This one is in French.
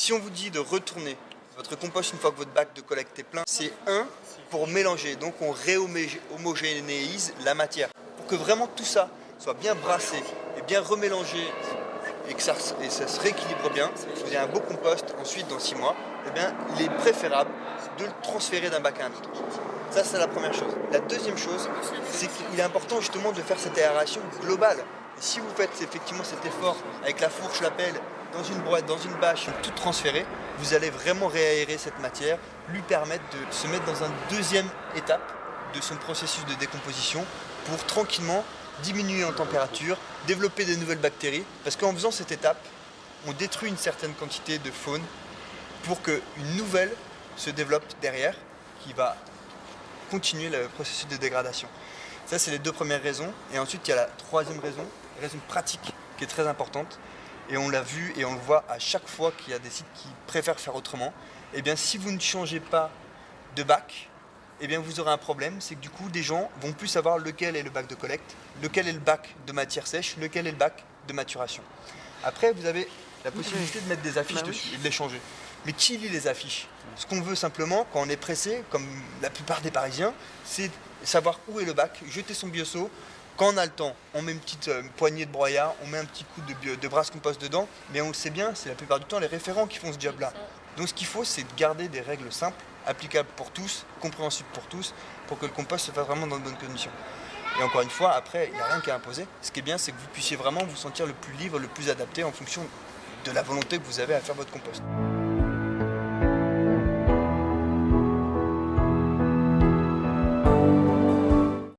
Si on vous dit de retourner votre compost une fois que votre bac de collecte est plein, c'est pour mélanger, donc on réhomogénéise la matière. Pour que vraiment tout ça soit bien brassé et bien remélangé et que ça se rééquilibre bien, vous avez un beau compost ensuite dans 6 mois, eh bien, il est préférable de le transférer d'un bac à un autre. Ça, c'est la première chose. La deuxième chose, c'est qu'il est important justement de faire cette aération globale. Et si vous faites effectivement cet effort avec la fourche, la pelle, dans une boîte, dans une bâche, tout transférer, vous allez vraiment réaérer cette matière, lui permettre de se mettre dans une deuxième étape de son processus de décomposition pour tranquillement diminuer en température, développer de nouvelles bactéries, parce qu'en faisant cette étape, on détruit une certaine quantité de faune pour qu'une nouvelle se développe derrière, qui va continuer le processus de dégradation. Ça, c'est les deux premières raisons. Et ensuite, il y a la troisième raison pratique, qui est très importante. Et on l'a vu et on le voit à chaque fois qu'il y a des sites qui préfèrent faire autrement. Eh bien, si vous ne changez pas de bac, eh bien, vous aurez un problème, c'est que du coup, des gens vont plus savoir lequel est le bac de collecte, lequel est le bac de matière sèche, lequel est le bac de maturation. Après, vous avez la possibilité de mettre des affiches dessus et de les changer. Mais qui lit les affiches? Ce qu'on veut simplement, quand on est pressé, comme la plupart des Parisiens, c'est savoir où est le bac, jeter son bioseau. Quand on a le temps, on met une petite poignée de broyat, on met un petit coup de brasse compost dedans, mais on le sait bien, c'est la plupart du temps les référents qui font ce job-là. Donc ce qu'il faut, c'est de garder des règles simples, applicables pour tous, compréhensibles pour tous, pour que le compost se fasse vraiment dans de bonnes conditions. Et encore une fois, après, il n'y a rien qui est imposé. Ce qui est bien, c'est que vous puissiez vraiment vous sentir le plus libre, le plus adapté en fonction de la volonté que vous avez à faire votre compost.